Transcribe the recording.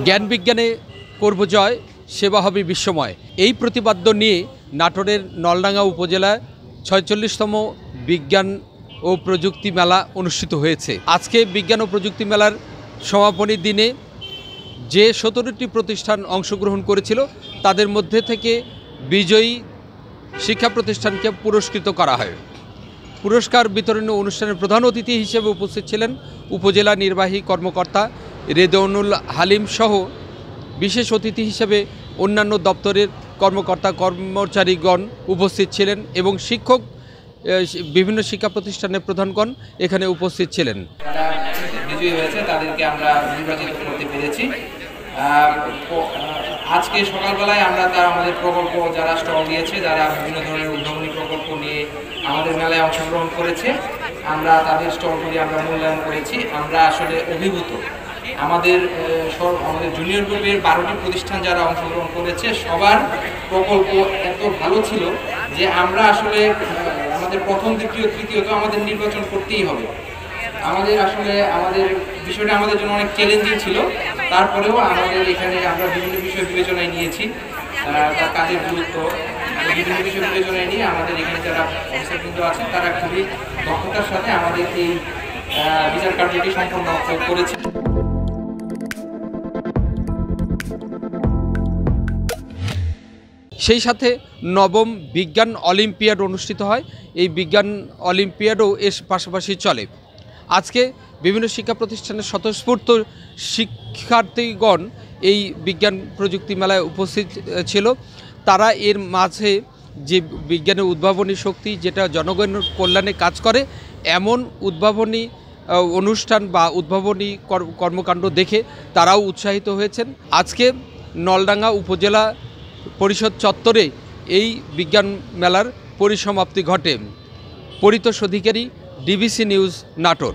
জ্ঞান বিজ্ঞানে করব জয়, সেবা হবে বিশ্বময়। এই প্রতিপাদ্য নিয়ে নাটোরের নলডাঙ্গা উপজেলায় ৪৬তম বিজ্ঞান ও প্রযুক্তি মেলা অনুষ্ঠিত হয়েছে। আজকে বিজ্ঞান ও প্রযুক্তি মেলার সমাপনী দিনে যে ১৭টি প্রতিষ্ঠান অংশগ্রহণ করেছিল তাদের মধ্যে থেকে বিজয়ী শিক্ষা প্রতিষ্ঠানকে পুরস্কৃত করা হয়। পুরস্কার বিতরণী অনুষ্ঠানের প্রধান অতিথি হিসেবে উপস্থিত ছিলেন উপজেলা নির্বাহী কর্মকর্তা রেদওয়ানুল হালিম সহ বিশেষ অতিথি হিসেবে অন্যান্য দপ্তরের কর্মকর্তা কর্মচারীগণ উপস্থিত ছিলেন এবং শিক্ষক বিভিন্ন শিক্ষা প্রতিষ্ঠানের প্রধানগণ এখানে উপস্থিত ছিলেন। যারা বিজয়ী হয়েছে তাদেরকে আমরা নির্বাচিত করতে পেরেছি। আজকে সকালবেলায় আমরা আমাদের প্রকল্প যারা স্টল দিয়েছে, যারা বিভিন্ন ধরনের উদ্ভাবনী প্রকল্প নিয়ে আমাদের মেলায় অংশগ্রহণ করেছে, আমরা তাদের স্টলগুলি আমরা মূল্যায়ন করেছি। আমরা আসলে অভিভূত। আমাদের জুনিয়র গ্রুপের 12টি প্রতিষ্ঠান যারা অংশগ্রহণ করেছে সবার প্রকল্প এত ভালো ছিল যে আমরা আসলে আমাদের প্রথম, দ্বিতীয়, তৃতীয়ত আমাদের নির্বাচন করতেই হবে। আমাদের বিষয়টা আমাদের জন্য অনেক চ্যালেঞ্জিং ছিল। তারপরেও আমাদের এখানে আমরা বিভিন্ন বিষয় বিবেচনায় নিয়েছি, তার কাজের গুরুত্ব বিভিন্ন বিষয় বিবেচনায় নিয়ে আমাদের এখানে যারা অফিসারবৃন্দ আছেন তারা খুবই দক্ষতার সাথে আমাদের এই বিচার কার্যটি সম্পন্ন করেছে। সেই সাথে নবম বিজ্ঞান অলিম্পিয়াড অনুষ্ঠিত হয়। এই বিজ্ঞান অলিম্পিয়াডও এর পাশাপাশি চলে। আজকে বিভিন্ন শিক্ষা প্রতিষ্ঠানের স্বতঃস্ফূর্ত শিক্ষার্থীগণ এই বিজ্ঞান প্রযুক্তি মেলায় উপস্থিত ছিল। তারা এর মাঝে যে বিজ্ঞানের উদ্ভাবনী শক্তি, যেটা জনগণের কল্যাণে কাজ করে, এমন উদ্ভাবনী অনুষ্ঠান বা উদ্ভাবনী কর্মকাণ্ড দেখে তারাও উৎসাহিত হয়েছেন। আজকে নলডাঙ্গা উপজেলা পরিষদ চত্বরে এই বিজ্ঞান মেলার পরিসমাপ্তি ঘটে। পরিতোষ অধিকারী, ডিবিসি নিউজ, নাটোর।